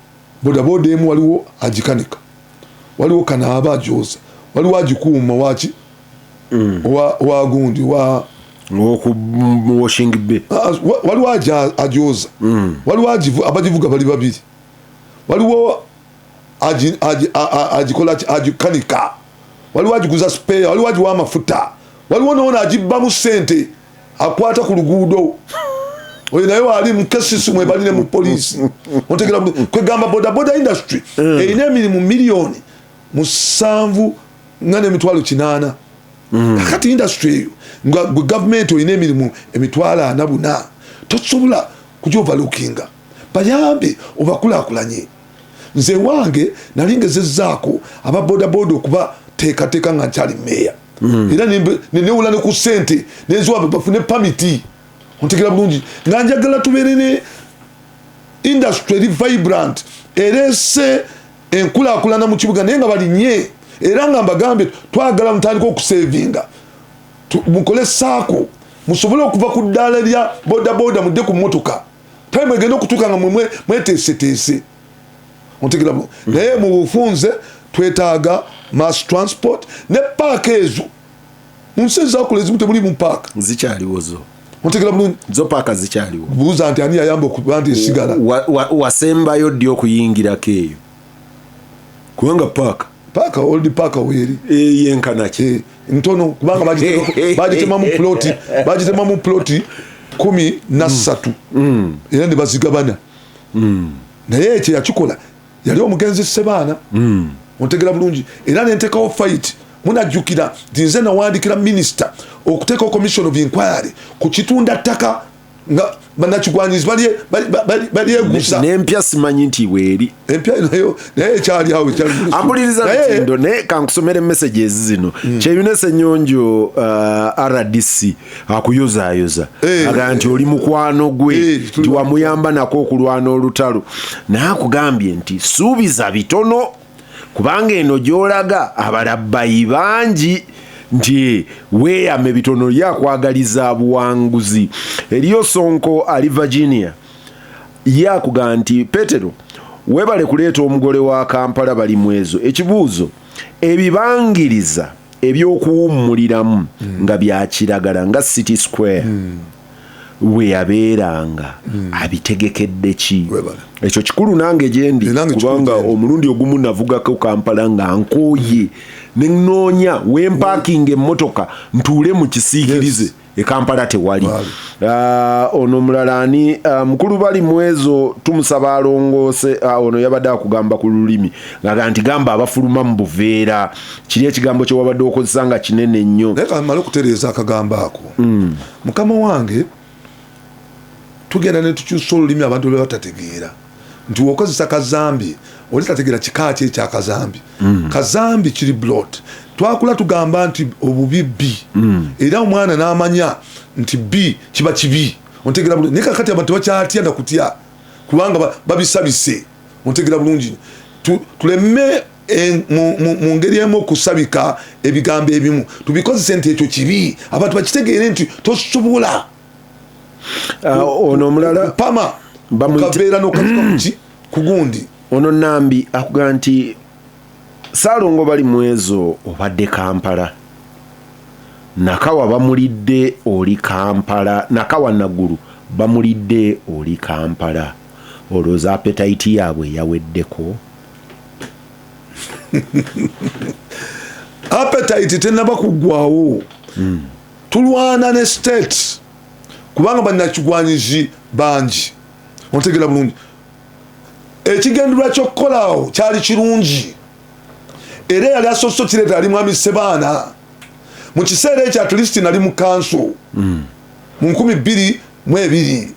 bodaboda emu waliwo agikanika waliwo kanaaba ajoza waliwo agikuuma waki wagundi washing bay waliwo ajoza waliwo abagivuga bali babiri waliwo agikola agikanika waliwo agiguza spare waliwo agiwa amafuta waliwo noona agibbamu ssente akwata ku luguudo oyo naye wali mukesisi mwebalire mu polisi otegera kwegamba boda industry erina emirimu miliyoni 7.8 kakati industry eyo nga gavumenti olina emirimu 40 tosobola kugyovalukinga bayambe obakulaakulanye nze wange nali ngezezzaako ababodaboda okuba teekateeka nga nkyali meeya era nenewula ne ku ssente nenziwabe bafune pamiti ontegera bulungi nga njagala tubeere ne industry eri vibrant erese enkulaakulana mu kibuga naye nga balinye era nga mbagambe twagala mutandika okusevinga mukole saako musobole okuva ku ddaala lya bodaboda mudde ku mmotoka tayi mwegenda okutuuka nga mweteeseteese ontegera bulungi naye mu bufunze twetaaga mass transport ne paaka ezo mu nsi ezaakula ezimu temuli mu paaka zikyaliwo zo ontegera bulungi zo paaka zikyaliwo buuza nti ani yayamba okuba nti esigala wasembayo ddi okuyingirako eyo kubanga paaka old paaka weeri yenkanaki ntono kubanga bagitemamu ploti 13 era ne bazigabana naye ekyo yakikola yali omugenzi Sebaana ontegera bulungi era nentekawo fight munajjukira nti nze nawandikira minisita okuteekawo commission of inquiry ku kitunda ttaka nga banakigwanyizi balyegusa nempya simanyi nti weeri empya naye ekyali awo ampuliriza lutindo naye kankusomera messages zino Kyeyunesa Ennyonjo RDC akuyozaayoza aga nti oli mukwano gwe nti wamuyamba nako okulwana olutalo naye akugambye nti suubiza bitono kubanga eno gy'olaga abalabbayi bangi nti weeyame bitono yakwagaliza buwanguzi. Eriyo Sonko ali Virginia yakuga nti Petero webale kuleeta omugole wa Kampala bali mwezo ekibuuzo ebibangiriza ebyokuwummuliramu nga bya kiragala nga City Square we yabeeranga abitegekedde ki ekyo kikulu nange gyendi kubanga omulundi ogumu navugako Kampala nga nkooye nenoonya wemparking emmotoka ntuule mu kisiikirize Kampala tewali ono mulalani mukulu bali mwezo tumusaba alongoose ono yabadde akugamba ku lulimi nga nti gamba abafuluma mu buveera kiri ekigambo kye wabadde okozesa nga kinene nnyo naye kamala okutereeza akagambo ako mukama wange tugenda ne tukyusa olulimi abantu lwe batategeera nti wokozesa kazambi oli tategeera kika ki ekyakazambi kazambi kiri blot twakula tugamba nti obubi bbi era omwana n'amanya nti bbi kiba kibi ontegeera bulungi naye kakati abantu bakyatya na kutya kubanga babisabise ontegeera bulungi tuleme mu ngeri emu okusabika ebigambo ebimu tubikozese nti ekyo kibi abantu bakitegeere nti tosobola ono mulala pama kabeera n'okatuka muki kugundi ono Nambi akuga nti Saalongo bali mwezo obadde Kampala Nakawa bamulidde oli Kampala Nakawa Naguru bamulidde oli Kampala olowooza appetite yaabwe yaweddeko appetite tenaba kuggwawo tulwana ne state kubanga bannakigwanyizi bangi ontegeera bulungi ekigendulwa ky'okukolawo kyali kirungi era yali asoso kireeta ali mwami Sebaana mu kiseera ekyo at least nali mu kanso mu 2022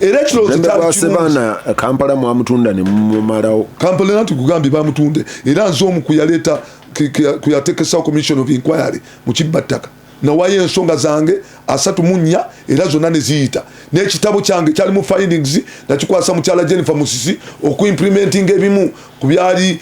era ekirowoozo kyabana Kampala mwamutunda ne mumalawo Kampala nati kugambye bamutunde era nze omu kuyaleeta kuyatekesawo commission of inquiry mu kibbattaka nawayo ensonga zange 34 era zonna ne ziyita n'ekitabo kyange kyalimu findings nakikwasa mukyala Jennifer Musisi okuimplementing ebimu ku byali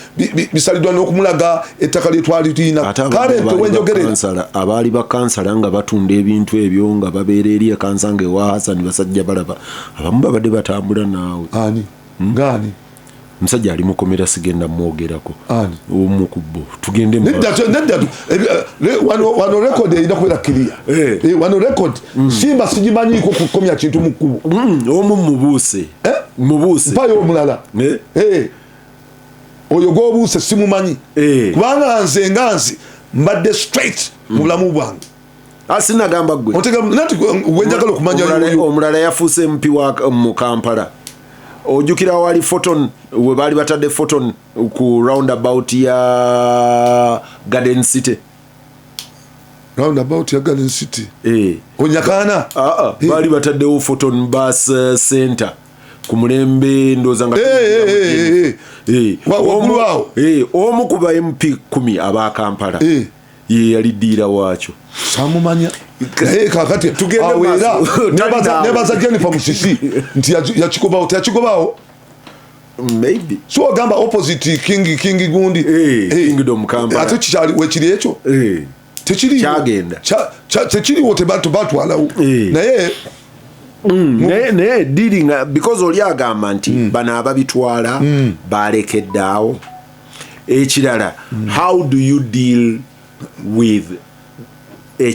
bisaliddwa n'okumulaga ettaka lye twali tuyina kale wenjogerera abaali bakansala nga batunda ebintu ebyo nga babeera eri ekansange wa Hassan basajja balaba abamu babadde batambula naawe ani ngani musajja ali mukomera sigenda mwogerako omukubbo tugende wano record erina kubeera clear wano record simba sigimanyiiko kukomya kintu mukubo omu mubuuse mpayo omulala oyo gwobuuse simumanyi kubanga nze mbadde straight mu bulamu bwange asinagamba gwe nati wenjagala okumanya omulala yafuuse mpi mu Kampala ojukira wali Photon we bali batadde Photon ku roundabout ya Garden City onyakana bali bataddewo Photon bus center ku mulembe ndoza nga omu ku ba MP 10 aba Kampala ye yaliddira waakyo samumanya kakati tugenda nebaza Jennifer Musisi nti yakikobawo maybe so agamba opposite king gundi kingdom Kampala ate kikyali wekiri ekyo tekiri kyagenda tekiri wote batwalawo naye dealing because oli agamba nti bano ababitwala balekeddaawo ekirala how do you deal with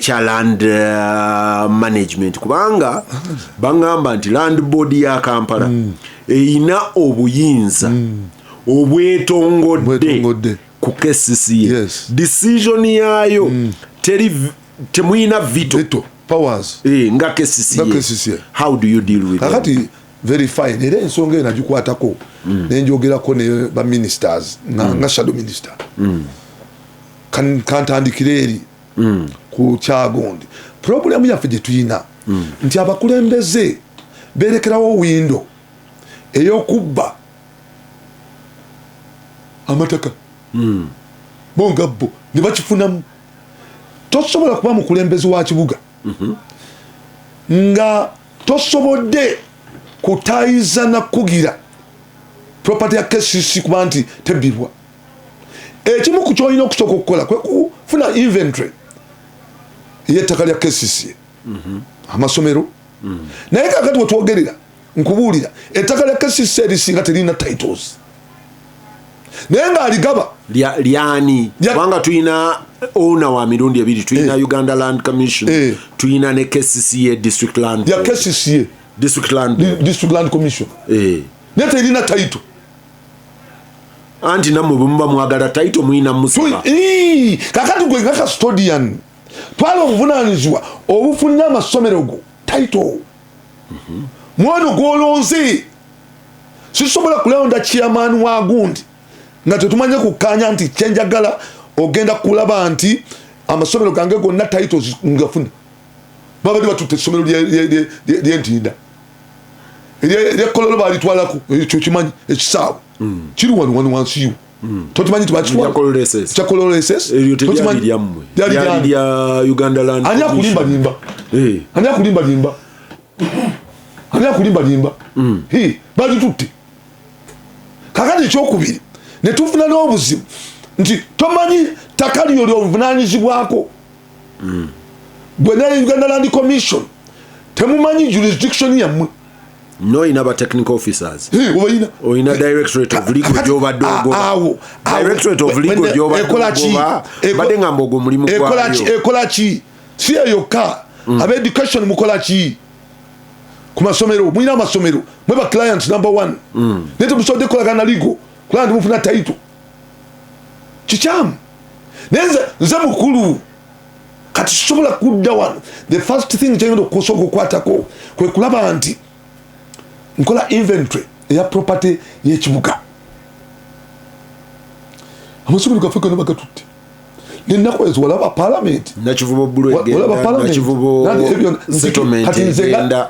land management kubanga bangamba nti land board ya Kampala eyina obuyinza obwetongodde ku KCCA decision yayo temuyina veto powers nga KCCA how do you deal with kakati very fine era ensonga enagikwatako nenjogerako ne ba ministers nga shadow minister kantandikire eri ku Kyagondi problem yaffe gye tuyina nti abakulembeze berekerawo windo ey'okubba amataka bonga bo ne bakifunamu tosobola kuba mukulembeze wa kibuga nga tosobodde kutayiza na kugira property ya KCC kuba nti tebbibwa ekimu ku kyolina okusooka okukola kwe kufuna inventory y'ettaka lya KCC amasomero naye kakati wetwogerera nkubuulira ettaka lya KCC erisinga terina titles naye ng'aligaba lyani kubanga tulina owner wa mirundi ebiri tulina Uganda Land Commission tulina ne KCCA District Land ya KCCA District Land Commission naye terina title anti namwe bwemuba mwagala title muyina musaba kakati gwe nga custodian twala obuvunaanyizibwa obufunira amasomero go title mwana gwolonze sisobola kulonda chairman wa gundi nga tetumanye kukanya nti kyenjagala ogenda kulaba nti amasomero gange gonna titles ngafuna babadde batutte essomero ly'Entinda eryekololo balitwalako ekyo kimanyi ekisaawe kiri wano wansiiwo tokimanyi tikyakololo SS lyali lya Uganda Land ani akulimbalimba balitutte kakati ekyokubiri netufuna n'obuzibu nti tomanyi ttaka lyo ly'obuvunaanyizibwako gwe ne Uganda Land Commission temumanyi jurisdiction yammwe ina ba technical officers oina directorate of legal gyobadde ogoba directorate of legal gyobadde ogoba badde ngamba ogwo mulimu gwayo ekola ki si yokka aba education mukola ki ku masomero mulina amasomero mwe ba client number 1 nete musobodde kolagana legal kulandi mufuna title kikyamu nze mukulu kati sobola kudda wano the first thing kyengenda okusooka okukwatako kwe kulaba nti nkola inventory eya property y'ekibuga amasomero gaffe gonna bagatutte ninakwezi walaba parliament nakivubo bulu egenda nakivubo settlement egenda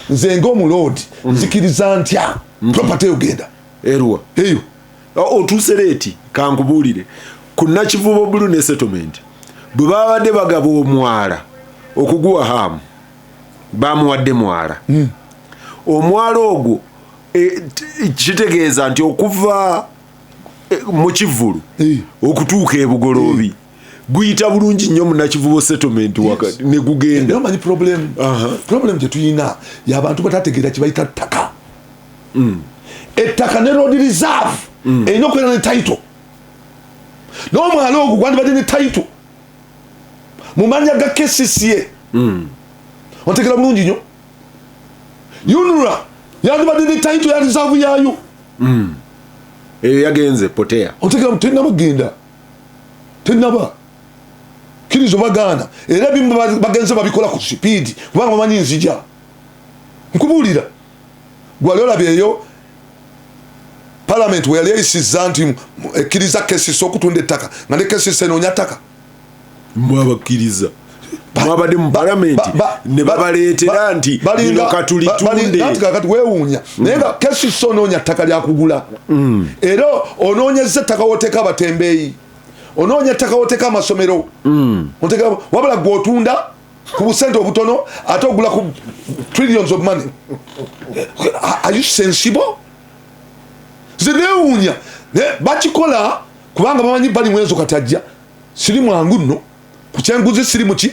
nzenga omulodi nzikiriza ntya property ogenda erwa eyo otusereti kankubulire ku nakivubo bulu ne settlement bwe babadde bagaba omwala okuguwa hamu bamuwadde mwala omwala ogwo kitegeeza nti okuva mu kivulu okutuuka ebugoloobi guyita bulungi nnyo munakivubo settlement wakati ne gugenda manyi problem gyetuyina y'abantu batategeera kibayita ttaka ettaka ne road reserve erina okubeera ne title n'omwala ogwo gwandibadde ne title mu manya ga KCCA ontegera bulungi nnyo UNRA yandibadde ne title ya reserve yaayo eyo yagenze potea ontegera tenaba genda tenaba kirizo bagaana era bimu bagenze babikola ku speed kubanga bamanyi nzija nkubulira gwali olabyeyo parliament weyali eyisiza nti ekkiriza kesisi okutunda ettaka nga ne kesisi enoonya ttaka mwabakkiriza mwabadde mu palamenti ne babaleetera nti lino katulitunde anti kakati weewuunya naye nga kesisi onoonya ttaka lyakugula era onoonyeza ettaka woteeka abatembeeyi onoonya ettaka woteeka amasomero wabula gw'otunda ku busente obutono ate ogula ku trillions of money. Are you sensible? Zinewuunya bakikola kubanga bamanyi bali mwezo katajja siri mwangu nno ku kyenguzi siri muki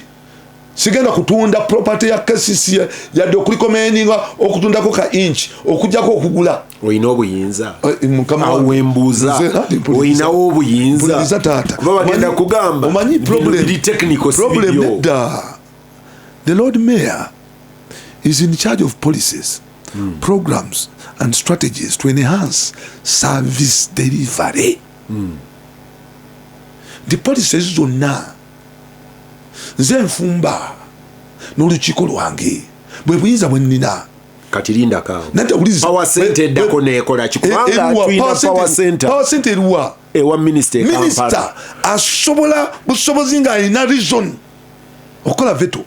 sigenda kutunda property ya KCC yadde okulikomeninga okutundako ka inch okujjako okugula oyina obuyinza awembuuza oyinawo obuyinza kuba bagenda kugamba omanyi problem the Lord Mayor is in charge of policies programs and strategies to enhance service delivery. The policies zonna nze nfumba n'olukiiko lwange bwe buyinza bwe nnina kati linda kawo power center eddako neekola kikubanga tulina power center eruwa ewa minister asobola busobozi ng'alina reason okukola veto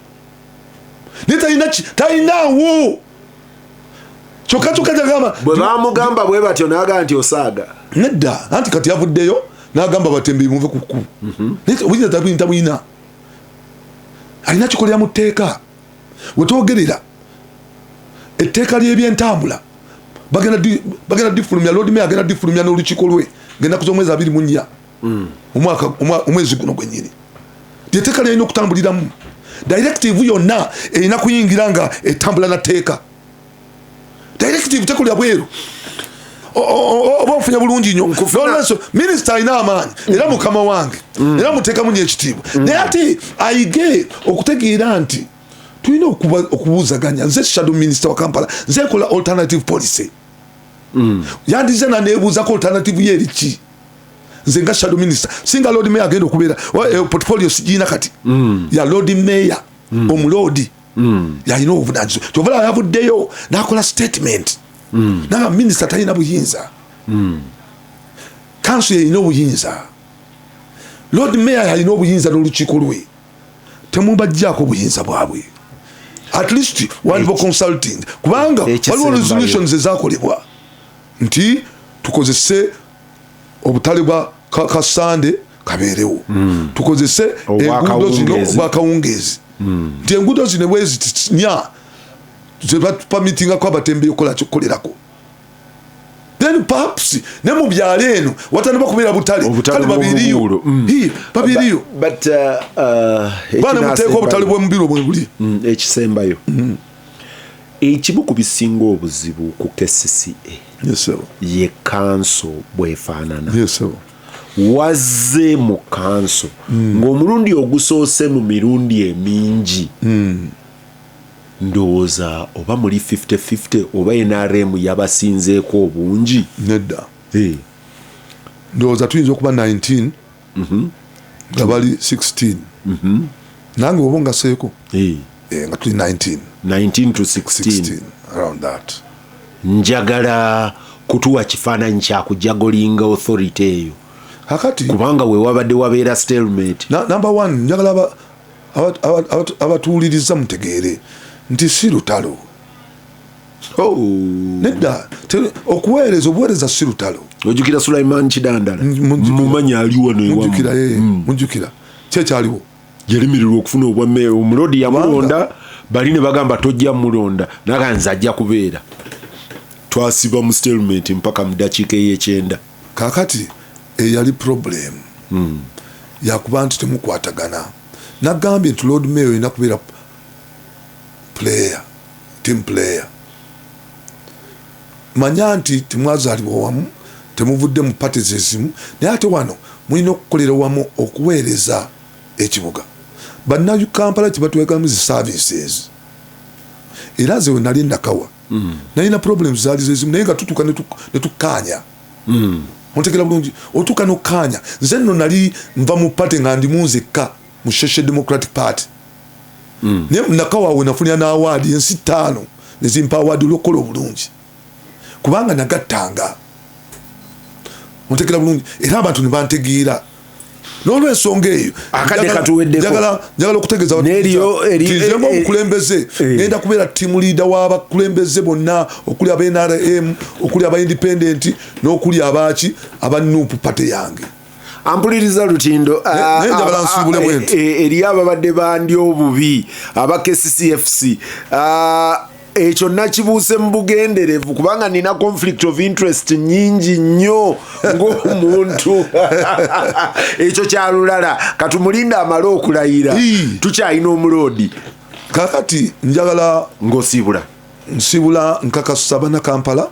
naye talinawo kyokka jagamba bwe bamugamba bwe batyo n'agamba nti osaaga nedda anti kati yavuddeyo n'agamba batembeyi muve ku kkubo naye buyinza tabuyina alina kikolera mu tteeka wetwogerera etteeka ly'ebyentambula bagenda difulumya Lord Mayor agenda difulumya n'olukiiko lwe genda kuza omwezi 24 omwezi guno gwennyini lyetteeka lyalina okutambuliramu directive yonna erina kuyingira nga etambula na tteeka directive tekulya bweru oba ofunye bulungi nnyo nolwenso minisita alina amaanyi era mukama wange era muteekamu nyo ekitiibwa naye ate ayige okutegeera nti tulina okubuuzaganya nze shadow minister wa Kampala nze nkola alternative policy yandize naneebuuzako alternative ye eriki nze nga shadow minister singa Lord Mayor agenda okubeera portfolio sigiina kati ya Lord Mayor omuloodi yalina obuvunanyizibwa kyovala yavuddeyo n'akola statement naga minisita talina buyinza kanso yalina obuyinza Lord Mayor yalina obuyinza n'olukiiko lwe temubajjaako obuyinza bwabwe at least waliwo consulting kubanga waliwo resolutions ezakolebwa nti tukozese obutale bwa kasande kabeerewo tukozese enguudo zino obwakawungeezi nti enguudo zino bwezitinya zebapamitingako abatembeyi okukola kyokukolerako then perhaps ne mu byalo eno watandika kubeera butale kale babiriyo bana muteeka obutale bw'omubiro bwe buli ekisembayo ekimu ku bisinga obuzibu ku KCCA ye kanso bwefaanana wazze mu kanso ng'omulundi ogusoose mu mirundi emingi ndowooza oba muli 50-50 oba NRM yabasinzeeko obungi nedda ndowooza tuyinza okuba 19 nga bali 16 nange oba ongaseeko nga tuli 19 to 16 around that. Njagala kutuwa kifaananyi kya kujagolinga authority eyo kakati kubanga we wabadde wabeera stalemate. Number one, njagala abatuuliriza mutegeere nti si lutalo. Nedda okuweereza obuweereza si lutalo. Ojjukira Sulaiman Kidandala mumanya aliwo munjukira kyekyaliwo yalimirirwa okufuna obwa meya, omulodi yamulonda bali ne bagamba tojja mulonda naganza ajja kubeera, twasiba mu stalemate mpaka mu dakiika ey'ekyenda. kakati eyali problem yakuba nti temukwatagana. Nagambye nti Lord Mayor olina kubeera team player. Manya nti temwazaalibwa wamu, temuvudde mu parties ezimu, naye ate wano mulina okukolera wamu okuweereza ekibuga. Bannayu Kampala kibatwekamu zi services. Era ze nali nakawa nalina problems zaali zezimu, naye nga tutuuka ne tukkaanya. Ontegera bulungi, otuuka n'okkaanya. Nze nno nali nva mu party nga ndi munzekka mu Social Democratic Party. Naye nakawa we nafunira n'awaadi ensi 5 ne zimpa awaadi olw'okukola obulungi kubanga nagattanga. Ontegera bulungi, era abantu ne bantegeera. N'olw'ensonga eyo akadde katuweddeko njagala okutegeeza nzemu obukulembeze ngenda kubeera team leader w'abakulembeze bonna, okuli aba NRM, okuli aba independent n'okuli abaki aba Nuupu party yange. Ampuliriza Lutindo, njagala nsubule bwenti eri ababadde bandi obubi aba KCCFC ekyo nakibuuse mu bugenderevu kubanga nina conflict of interest nyingi nnyo ng'omuntu. Ekyo kyalulala katumulinda amale okulayira tukyalina omulodi. kakati njagala nsibula nkakasa bana Kampala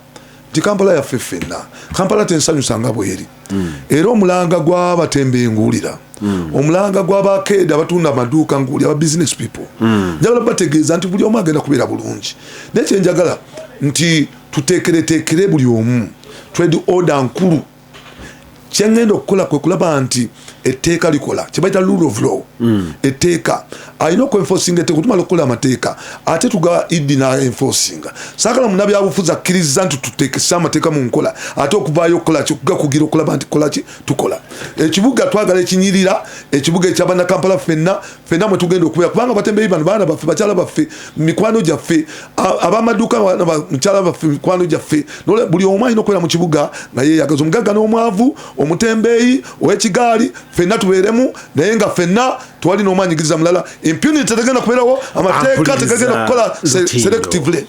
nti Kampala yaffe ffenna. Kampala tensanyusanga bweri. Era omulanga gw'abatembe nguulira, omulanga gw'abakeeda abatunda amaduuka nguulira, aba business people. Njagala bategeeza nti buli omu agenda kubeera bulungi. Naye kyenjagala nti tuteekereteekere buli omu trade order nkulu. Kyengenda okukola kwe kulaba nti etteeka likola kyebayita rule of law. Etteeka alina okwenforcing etteeka otumala okukola amateeka ate tuga idi na enforcing. Saakala munnabyabufuzi akkiriza nti tuteekesa amateeka mu nkola ate okuvaayo okukola kikuga kugira okulaba nti kolaki tukola. Ekibuga twagala ekinyirira, ekibuga ekyabana Kampala ffenna mwe tugenda okubeera kubanga batembeeyi bano baana baffe, bakyala baffe, mikwano gyaffe, ab'amaduuka mukyala baffe, mikwano gyaffe. Buli omu alina okubeera mu kibuga nga yeeyagaza, omugagga n'omwavu, omutembeeyi, ow'ekigaali, ffenna tubeeremu naye nga ffenna tewali n'omwanyigiriza mulala. Impunity tegenda kubeerawo, amateeka tegagenda kukola selectively.